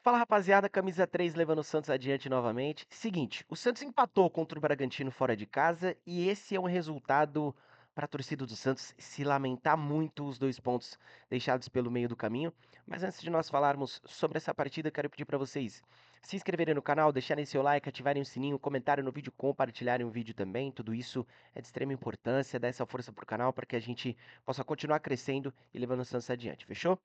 Fala rapaziada, camisa 3 levando o Santos adiante novamente. Seguinte, o Santos empatou contra o Bragantino fora de casa e esse é um resultado para a torcida do Santos se lamentar muito os 2 pontos deixados pelo meio do caminho. Mas antes de nós falarmos sobre essa partida, quero pedir para vocês se inscreverem no canal, deixarem seu like, ativarem o sininho, comentarem no vídeo, compartilharem o vídeo também. Tudo isso é de extrema importância, dá essa força pro canal para que a gente possa continuar crescendo e levando o Santos adiante, fechou?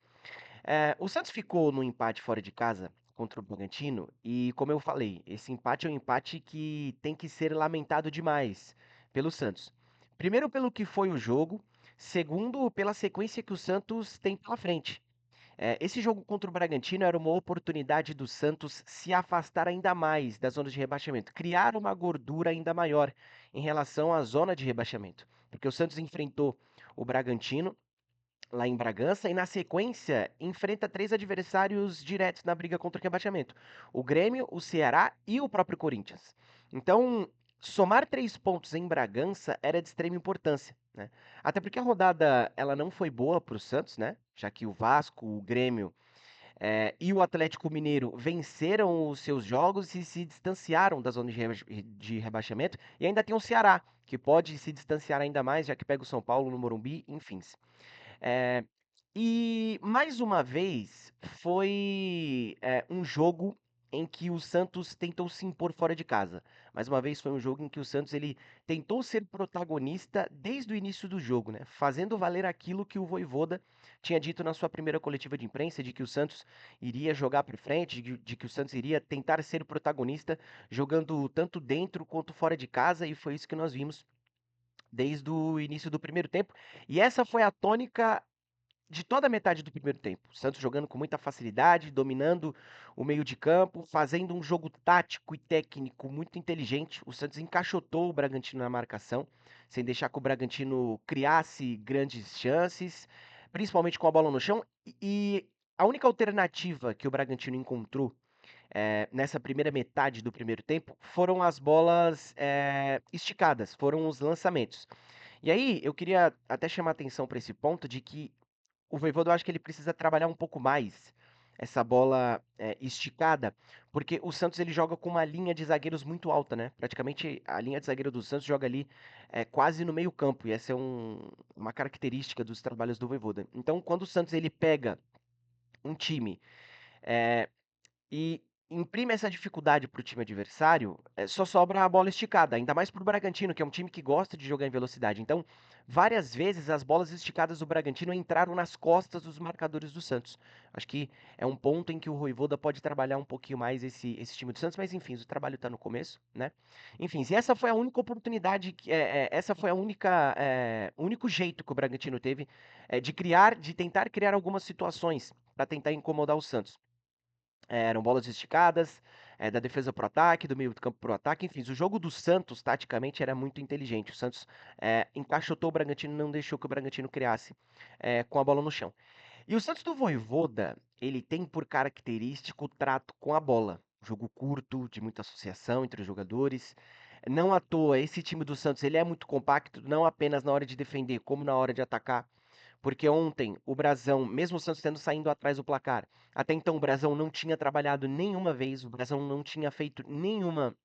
O Santos ficou no empate fora de casa contra o Bragantino e, como eu falei, esse empate é um empate que tem que ser lamentado demais pelo Santos. Primeiro, pelo que foi o jogo, segundo, pela sequência que o Santos tem pela frente. Esse jogo contra o Bragantino era uma oportunidade do Santos se afastar ainda mais da zona de rebaixamento, criar uma gordura ainda maior em relação à zona de rebaixamento, porque o Santos enfrentou o Bragantino lá em Bragança e na sequência enfrenta 3 adversários diretos na briga contra o rebaixamento: o Grêmio, o Ceará e o próprio Corinthians. Então, somar 3 pontos em Bragança era de extrema importância, né? Até porque a rodada ela não foi boa para o Santos, né? Já que o Vasco, o Grêmio e o Atlético Mineiro venceram os seus jogos e se distanciaram da zona de rebaixamento. E ainda tem o Ceará, que pode se distanciar ainda mais, já que pega o São Paulo no Morumbi, enfim. É, e mais uma vez foi um jogo em que o Santos tentou se impor fora de casa. Mais uma vez foi um jogo em que o Santos ele tentou ser protagonista desde o início do jogo, né? Fazendo valer aquilo que o Vojvoda tinha dito na sua primeira coletiva de imprensa, de que o Santos iria jogar para frente, de que o Santos iria tentar ser protagonista, jogando tanto dentro quanto fora de casa, e foi isso que nós vimos desde o início do primeiro tempo. E essa foi a tônica de toda a metade do primeiro tempo. O Santos jogando com muita facilidade, dominando o meio de campo, fazendo um jogo tático e técnico muito inteligente. O Santos encaixotou o Bragantino na marcação, sem deixar que o Bragantino criasse grandes chances, principalmente com a bola no chão. E a única alternativa que o Bragantino encontrou nessa primeira metade do primeiro tempo foram as bolas esticadas, foram os lançamentos. E aí, eu queria até chamar atenção para esse ponto de que o Vojvoda eu acho que ele precisa trabalhar um pouco mais essa bola esticada, porque o Santos ele joga com uma linha de zagueiros muito alta, né? Praticamente a linha de zagueiro do Santos joga ali quase no meio campo, e essa é uma característica dos trabalhos do Vojvoda. Então, quando o Santos ele pega um time é, e imprime essa dificuldade para o time adversário, só sobra a bola esticada, ainda mais para o Bragantino, que é um time que gosta de jogar em velocidade. Então, várias vezes as bolas esticadas do Bragantino entraram nas costas dos marcadores do Santos. Acho que é um ponto em que o Vojvoda pode trabalhar um pouquinho mais esse time do Santos, mas enfim, o trabalho está no começo, né? Enfim, e essa foi a única oportunidade, essa foi a única, o único jeito que o Bragantino teve de criar, de tentar criar algumas situações para tentar incomodar o Santos. Eram bolas esticadas, da defesa para o ataque, do meio do campo para o ataque, enfim, o jogo do Santos, taticamente, era muito inteligente. O Santos encaixotou o Bragantino e não deixou que o Bragantino criasse com a bola no chão. E o Santos do Vojvoda, ele tem por característico o trato com a bola. Jogo curto, de muita associação entre os jogadores. Não à toa, esse time do Santos ele é muito compacto, não apenas na hora de defender, como na hora de atacar. Porque ontem o Brasão, mesmo o Santos tendo saindo atrás do placar, até então o Brasão não tinha trabalhado nenhuma vez, o Brasão não tinha feito nenhuma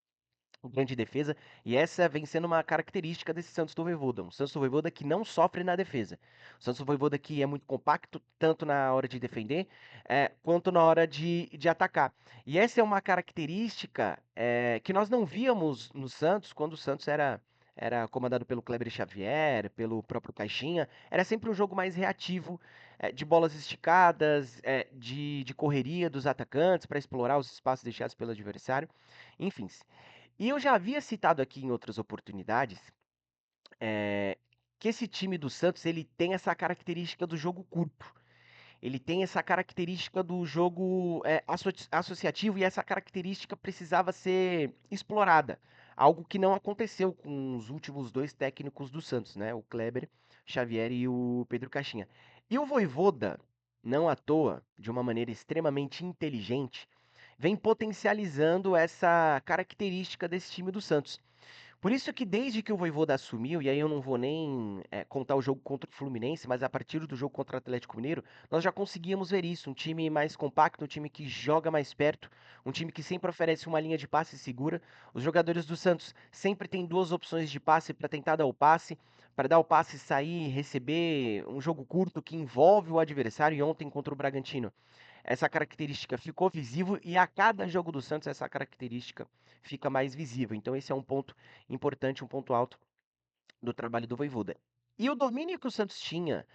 grande defesa, e essa vem sendo uma característica desse Santos do Vojvoda, um Santos do Vojvoda que não sofre na defesa. O Santos do Vojvoda que é muito compacto, tanto na hora de defender, quanto na hora de atacar. E essa é uma característica que nós não víamos no Santos, quando o Santos era comandado pelo Kleber Xavier, pelo próprio Caixinha, era sempre um jogo mais reativo, de bolas esticadas, de correria dos atacantes para explorar os espaços deixados pelo adversário, enfim. E eu já havia citado aqui em outras oportunidades, eh, que esse time do Santos ele tem essa característica do jogo curto. Ele tem essa característica do jogo associativo e essa característica precisava ser explorada. Algo que não aconteceu com os últimos 2 técnicos do Santos, né? O Kleber Xavier e o Pedro Caixinha. E o Vojvoda, não à toa, de uma maneira extremamente inteligente, vem potencializando essa característica desse time do Santos. Por isso que desde que o Vojvoda assumiu, e aí eu não vou nem contar o jogo contra o Fluminense, mas a partir do jogo contra o Atlético Mineiro, nós já conseguíamos ver isso. Um time mais compacto, um time que joga mais perto, um time que sempre oferece uma linha de passe segura. Os jogadores do Santos sempre têm duas opções de passe para tentar dar o passe, para dar o passe, sair, receber um jogo curto que envolve o adversário. E ontem contra o Bragantino, essa característica ficou visível e a cada jogo do Santos essa característica fica mais visível. Então esse é um ponto importante, um ponto alto do trabalho do Vojvoda. E o domínio que o Santos tinha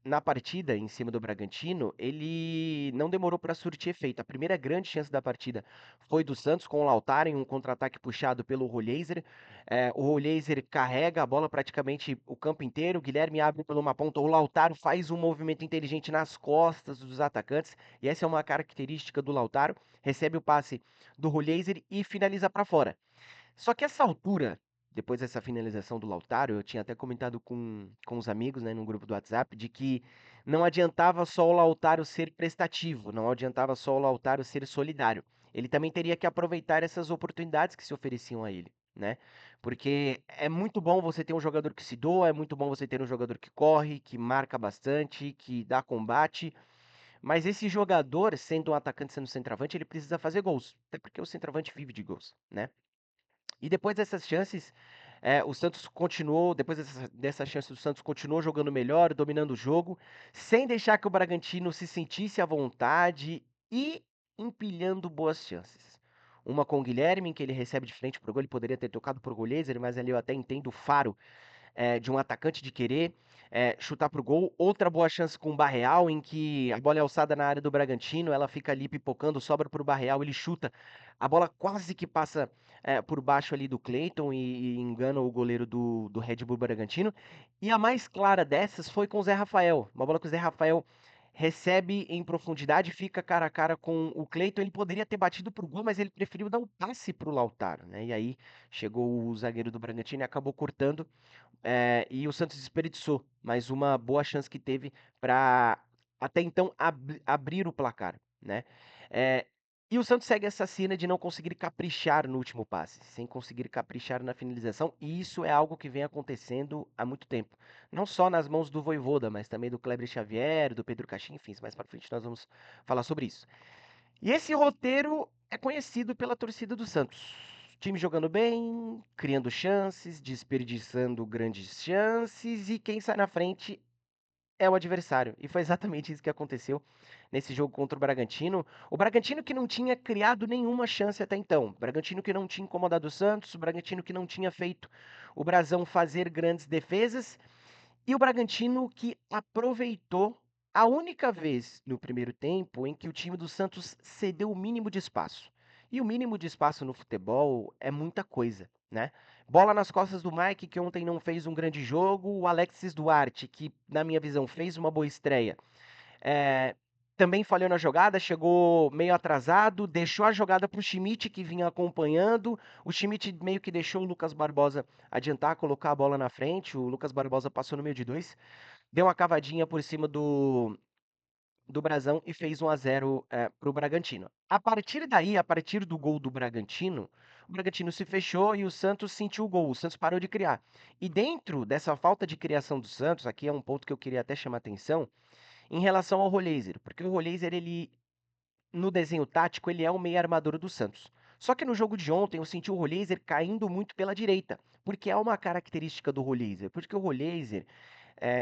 na partida em cima do Bragantino, ele não demorou para surtir efeito. A primeira grande chance da partida foi do Santos com o Lautaro em um contra-ataque puxado pelo Rolheiser. O Rolheiser carrega a bola praticamente o campo inteiro, o Guilherme abre por uma ponta, o Lautaro faz um movimento inteligente nas costas dos atacantes, e essa é uma característica do Lautaro, recebe o passe do Rolheiser e finaliza para fora. Só que essa altura, depois dessa finalização do Lautaro, eu tinha até comentado com os amigos, né, num grupo do WhatsApp, de que não adiantava só o Lautaro ser prestativo, não adiantava só o Lautaro ser solidário. Ele também teria que aproveitar essas oportunidades que se ofereciam a ele, né? Porque é muito bom você ter um jogador que se doa, é muito bom você ter um jogador que corre, que marca bastante, que dá combate, mas esse jogador, sendo um atacante, sendo centroavante, ele precisa fazer gols, até porque o centroavante vive de gols, né? E depois dessas chances, o Santos continuou, depois dessa chance, o Santos continuou jogando melhor, dominando o jogo, sem deixar que o Bragantino se sentisse à vontade e empilhando boas chances. Uma com o Guilherme, em que ele recebe de frente pro gol, ele poderia ter tocado pro goleiro, mas ali eu até entendo o faro de um atacante de querer chutar pro gol. Outra boa chance com o Barreal, em que a bola é alçada na área do Bragantino, ela fica ali pipocando, sobra pro Barreal, ele chuta. A bola quase que passa por baixo ali do Cleiton e engana o goleiro do Red Bull Bragantino. E a mais clara dessas foi com o Zé Rafael. Uma bola que o Zé Rafael recebe em profundidade, fica cara a cara com o Cleiton. Ele poderia ter batido pro gol, mas ele preferiu dar um passe pro Lautaro, né? E aí chegou o zagueiro do Bragantino e acabou cortando e o Santos desperdiçou mais uma boa chance que teve para até então abrir o placar, né? Eh, e o Santos segue essa cena de não conseguir caprichar no último passe, sem conseguir caprichar na finalização, e isso é algo que vem acontecendo há muito tempo. Não só nas mãos do Vojvoda, mas também do Kleber Xavier, do Pedro Caixinha, enfim, mais para frente nós vamos falar sobre isso. E esse roteiro é conhecido pela torcida do Santos. Time jogando bem, criando chances, desperdiçando grandes chances e quem sai na frente é o adversário. E foi exatamente isso que aconteceu nesse jogo contra o Bragantino. O Bragantino que não tinha criado nenhuma chance até então. O Bragantino que não tinha incomodado o Santos, o Bragantino que não tinha feito o Brasão fazer grandes defesas e o Bragantino que aproveitou a única vez no primeiro tempo em que o time do Santos cedeu o mínimo de espaço. E o mínimo de espaço no futebol é muita coisa, né? Bola nas costas do Mike, que ontem não fez um grande jogo, o Alexis Duarte, que na minha visão fez uma boa estreia, é, também falhou na jogada, chegou meio atrasado, deixou a jogada para o Schmidt, que vinha acompanhando. O Schmidt meio que deixou o Lucas Barbosa adiantar, colocar a bola na frente. O Lucas Barbosa passou no meio de dois, deu uma cavadinha por cima do Brasão e fez 1-0 para o Bragantino. A partir daí, a partir do gol do Bragantino, o Bragantino se fechou e o Santos sentiu o gol, o Santos parou de criar. E dentro dessa falta de criação do Santos, aqui é um ponto que eu queria até chamar atenção, em relação ao Roleiser, porque o Roleiser, ele, no desenho tático, ele é o meio armador do Santos. Só que no jogo de ontem eu senti o Roleiser caindo muito pela direita, porque é uma característica do Roleiser, porque o Roleiser,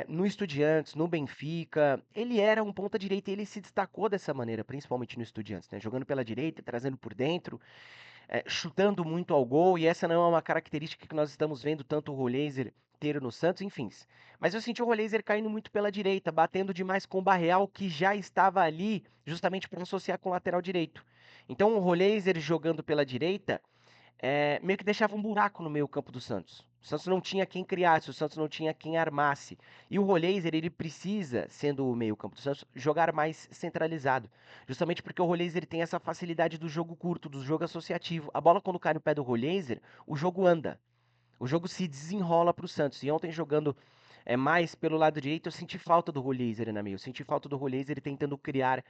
no Estudiantes, no Benfica, ele era um ponta-direita e ele se destacou dessa maneira, principalmente no Estudiantes, né? Jogando pela direita, trazendo por dentro, chutando muito ao gol, e essa não é uma característica que nós estamos vendo tanto o Roleiser ter no Santos, enfim. Mas eu senti o Roleiser caindo muito pela direita, batendo demais com o Barreal, que já estava ali justamente para associar com o lateral direito. Então o Roleiser jogando pela direita meio que deixava um buraco no meio campo do Santos. O Santos não tinha quem criasse, o Santos não tinha quem armasse. E o Roleiser, ele precisa, sendo o meio campo do Santos, jogar mais centralizado. Justamente porque o Roleiser tem essa facilidade do jogo curto, do jogo associativo. A bola quando cai no pé do Roleiser, o jogo anda. O jogo se desenrola para o Santos. E ontem jogando mais pelo lado direito, eu senti falta do Roleiser na meio. Eu senti falta do Roleiser tentando criar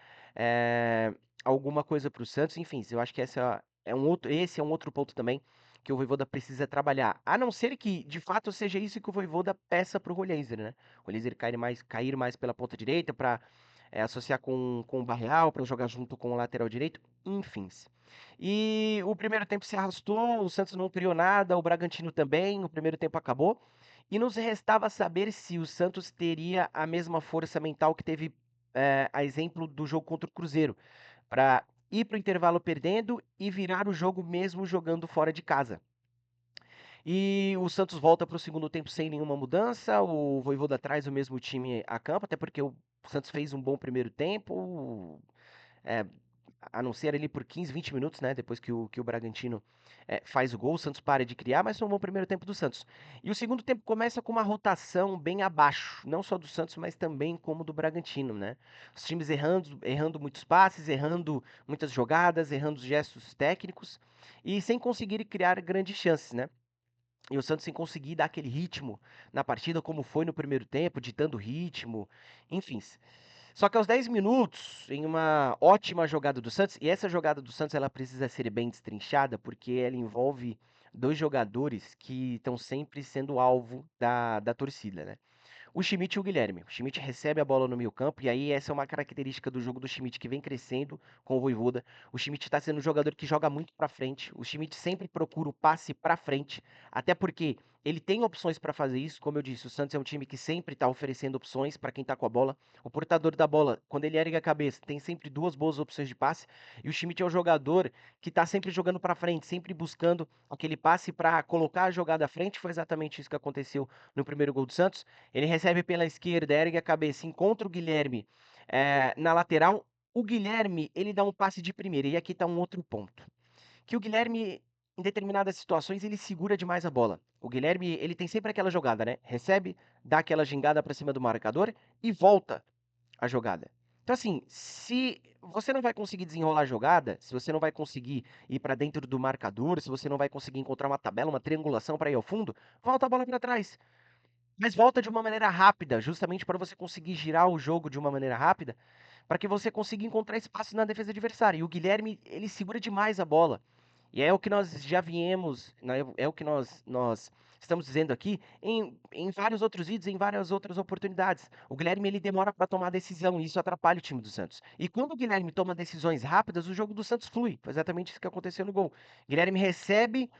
alguma coisa para o Santos. Enfim, eu acho que esse é um outro ponto também que o Vojvoda precisa trabalhar. A não ser que, de fato, seja isso que o Vojvoda peça para o Rollheiser, né? O Rollheiser cair mais pela ponta direita para associar com o Barreal, para jogar junto com o lateral direito, enfim. E o primeiro tempo se arrastou, o Santos não criou nada, o Bragantino também, o primeiro tempo acabou. E nos restava saber se o Santos teria a mesma força mental que teve, a exemplo do jogo contra o Cruzeiro, para ir para o intervalo perdendo e virar o jogo mesmo jogando fora de casa. E o Santos volta para o segundo tempo sem nenhuma mudança, o Vojvoda traz o mesmo time a campo, até porque o Santos fez um bom primeiro tempo, é, a não ser ali por 15, 20 minutos, né? Depois que o Bragantino faz o gol, o Santos para de criar, mas foi um bom primeiro tempo do Santos. E o segundo tempo começa com uma rotação bem abaixo, não só do Santos, mas também como do Bragantino, né? Os times errando muitos passes, errando muitas jogadas, errando os gestos técnicos e sem conseguir criar grandes chances, né? E o Santos sem conseguir dar aquele ritmo na partida, como foi no primeiro tempo, ditando ritmo, enfim. Só que aos 10 minutos, em uma ótima jogada do Santos, e essa jogada do Santos ela precisa ser bem destrinchada, porque ela envolve dois jogadores que estão sempre sendo alvo da torcida, né? O Schmidt e o Guilherme. O Schmidt recebe a bola no meio campo, e aí essa é uma característica do jogo do Schmidt que vem crescendo com o Vojvoda. O Schmidt está sendo um jogador que joga muito para frente. O Schmidt sempre procura o passe para frente, até porque ele tem opções para fazer isso. Como eu disse, o Santos é um time que sempre está oferecendo opções para quem está com a bola. O portador da bola, quando ele ergue a cabeça, tem sempre duas boas opções de passe. E o Schmidt é um jogador que está sempre jogando para frente, sempre buscando aquele passe para colocar a jogada à frente. Foi exatamente isso que aconteceu no primeiro gol do Santos. Ele recebe pela esquerda, ergue a cabeça, encontra o Guilherme na lateral. O Guilherme, ele dá um passe de primeira. E aqui está um outro ponto. Que o Guilherme, em determinadas situações, ele segura demais a bola. O Guilherme, ele tem sempre aquela jogada, né? Recebe, dá aquela gingada para cima do marcador e volta a jogada. Então, assim, se você não vai conseguir desenrolar a jogada, se você não vai conseguir ir para dentro do marcador, se você não vai conseguir encontrar uma tabela, uma triangulação para ir ao fundo, volta a bola para trás. Mas volta de uma maneira rápida, justamente para você conseguir girar o jogo de uma maneira rápida, para que você consiga encontrar espaço na defesa adversária. E o Guilherme, ele segura demais a bola. E é o que nós já viemos, né, é o que nós estamos dizendo aqui em vários outros vídeos, em várias outras oportunidades. O Guilherme, ele demora para tomar decisão e isso atrapalha o time do Santos. E quando o Guilherme toma decisões rápidas, o jogo do Santos flui. Foi exatamente isso que aconteceu no gol. Guilherme recebe,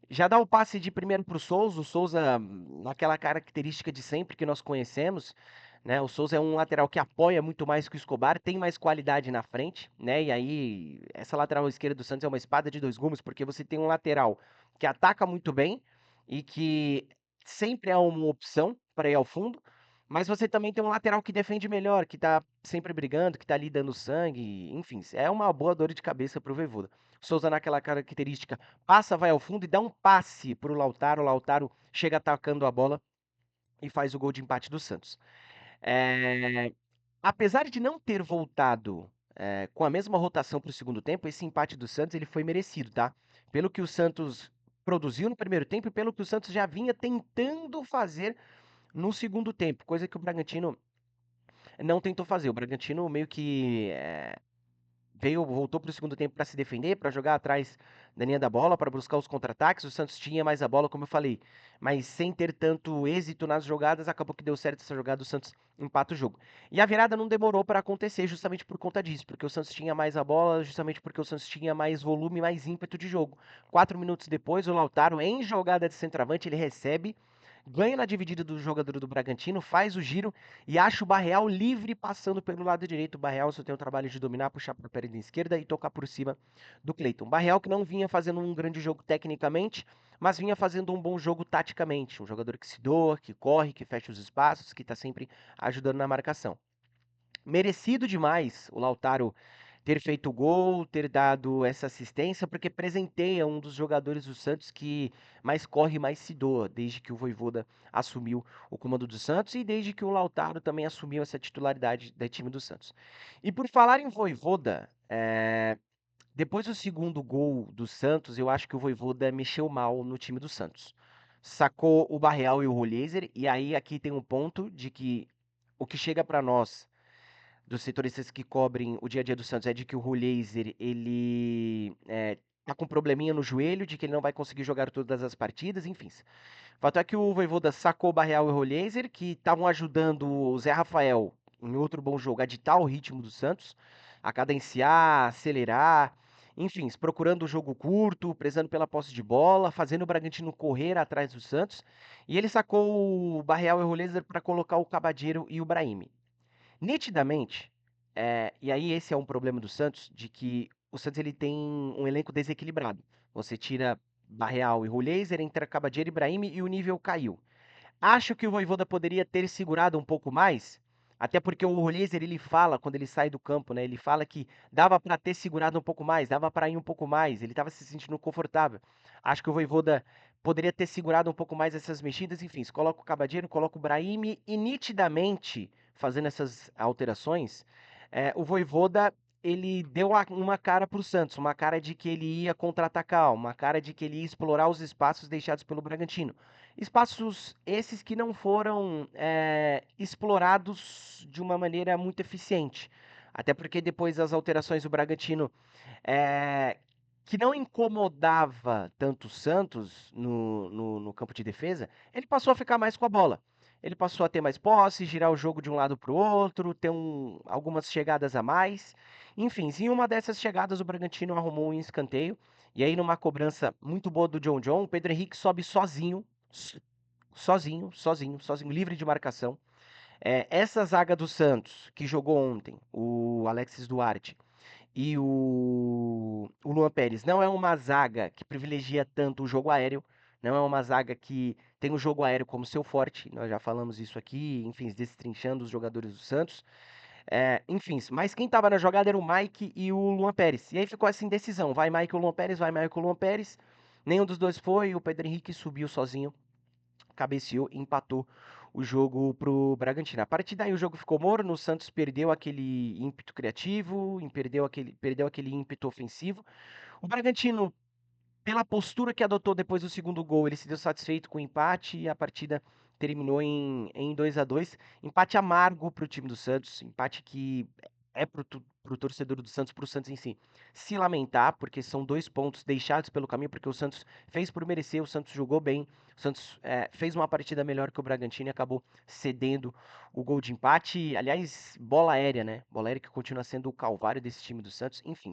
já dá o passe de primeiro para o Souza, naquela característica de sempre que nós conhecemos, né? O Souza é um lateral que apoia muito mais que o Escobar, tem mais qualidade na frente, né? E aí, essa lateral esquerda do Santos é uma espada de dois gumes, porque você tem um lateral que ataca muito bem e que sempre é uma opção para ir ao fundo, mas você também tem um lateral que defende melhor, que tá sempre brigando, que tá ali dando sangue, enfim, é uma boa dor de cabeça pro Vojvoda. O Souza naquela característica passa, vai ao fundo e dá um passe para o Lautaro. O Lautaro chega atacando a bola e faz o gol de empate do Santos. É, apesar de não ter voltado com a mesma rotação para o segundo tempo, esse empate do Santos ele foi merecido, tá? Pelo que o Santos produziu no primeiro tempo e pelo que o Santos já vinha tentando fazer no segundo tempo, coisa que o Bragantino não tentou fazer. O Bragantino meio que voltou para o segundo tempo para se defender, para jogar atrás da linha da bola, para buscar os contra-ataques. O Santos tinha mais a bola, como eu falei, mas sem ter tanto êxito nas jogadas, acabou que deu certo essa jogada, o Santos empata o jogo. E a virada não demorou para acontecer justamente por conta disso, porque o Santos tinha mais a bola, justamente porque o Santos tinha mais volume, mais ímpeto de jogo. 4 minutos depois, o Lautaro, em jogada de centroavante, ele recebe, ganha na dividida do jogador do Bragantino, faz o giro e acha o Barreal livre passando pelo lado direito. O Barreal só tem o trabalho de dominar, puxar para a perna esquerda e tocar por cima do Cleiton. Barreal que não vinha fazendo um grande jogo tecnicamente, mas vinha fazendo um bom jogo taticamente. Um jogador que se doa, que corre, que fecha os espaços, que está sempre ajudando na marcação. Merecido demais o Lautaro ter feito o gol, ter dado essa assistência, porque presenteia um dos jogadores do Santos que mais corre, mais se doa, desde que o Vojvoda assumiu o comando do Santos e desde que o Lautaro também assumiu essa titularidade do time do Santos. E por falar em Vojvoda, depois do segundo gol do Santos, eu acho que o Vojvoda mexeu mal no time do Santos. Sacou o Barreal e o Rollheiser, e aí aqui tem um ponto de que o que chega para nós dos setoristas que cobrem o dia a dia do Santos é de que o Rollheiser, ele tá com um probleminha no joelho, de que ele não vai conseguir jogar todas as partidas, enfim. O fato é que o Vojvoda sacou o Barreal e o Rollhazer, que estavam ajudando o Zé Rafael, em outro bom jogo, a ditar o ritmo do Santos, a cadenciar, acelerar, enfim, procurando o jogo curto, prezando pela posse de bola, fazendo o Bragantino correr atrás do Santos. E ele sacou o Barreal e o Rollhazer para colocar o Cabadeiro e o Brahimi. Nitidamente, e aí esse é um problema do Santos, de que o Santos ele tem um elenco desequilibrado. Você tira Barreal e Rollhazer, entra Cabadier e Brahimi e o nível caiu. Acho que o Vojvoda poderia ter segurado um pouco mais, até porque o Rollhazer ele fala quando ele sai do campo, né? Ele fala que dava para ter segurado um pouco mais, dava para ir um pouco mais, ele estava se sentindo confortável. Acho que o Vojvoda poderia ter segurado um pouco mais essas mexidas, enfim, coloca o Cabadeiro, coloca o Brahimi e nitidamente fazendo essas alterações, o Vojvoda ele deu uma cara para o Santos, uma cara de que ele ia contra-atacar, uma cara de que ele ia explorar os espaços deixados pelo Bragantino. Espaços esses que não foram explorados de uma maneira muito eficiente. Até porque depois das alterações do Bragantino, é, que não incomodava tanto o Santos no campo de defesa, ele passou a ficar mais com a bola. Ele passou a ter mais posse, girar o jogo de um lado para o outro, ter algumas chegadas a mais. Enfim, em uma dessas chegadas, o Bragantino arrumou um escanteio. E aí, numa cobrança muito boa do John John, o Pedro Henrique sobe sozinho, sozinho, livre de marcação. Essa zaga do Santos, que jogou ontem, o Alexis Duarte e o Luan Pérez, não é uma zaga que privilegia tanto o jogo aéreo, não é uma zaga que tem o jogo aéreo como seu forte, nós já falamos isso aqui, enfim, destrinchando os jogadores do Santos. Enfim, mas quem estava na jogada era o Mike e o Luan Pérez. E aí ficou essa indecisão, vai Mike ou Luan Pérez, vai Mike ou Luan Pérez. Nenhum dos dois foi, o Pedro Henrique subiu sozinho, cabeceou e empatou o jogo pro Bragantino. A partir daí o jogo ficou morno, o Santos perdeu aquele ímpeto criativo, perdeu aquele ímpeto ofensivo. O Bragantino, pela postura que adotou depois do segundo gol, ele se deu satisfeito com o empate e a partida terminou em 2-2. Empate amargo para o time do Santos, empate que é para o torcedor do Santos, para o Santos em si, se lamentar, porque são 2 pontos deixados pelo caminho, porque o Santos fez por merecer, o Santos jogou bem, o Santos fez uma partida melhor que o Bragantino e acabou cedendo o gol de empate. Aliás, bola aérea, né? Bola aérea que continua sendo o calvário desse time do Santos. Enfim,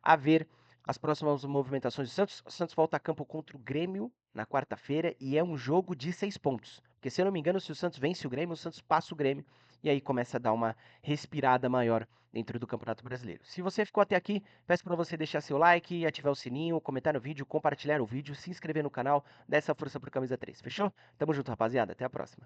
a ver as próximas movimentações do Santos. O Santos volta a campo contra o Grêmio na quarta-feira e é um jogo de 6 pontos. Porque, se eu não me engano, se o Santos vence o Grêmio, o Santos passa o Grêmio e aí começa a dar uma respirada maior dentro do Campeonato Brasileiro. Se você ficou até aqui, peço para você deixar seu like, ativar o sininho, comentar no vídeo, compartilhar o vídeo, se inscrever no canal, dar essa força pro Camisa 3. Fechou? Tamo junto, rapaziada. Até a próxima.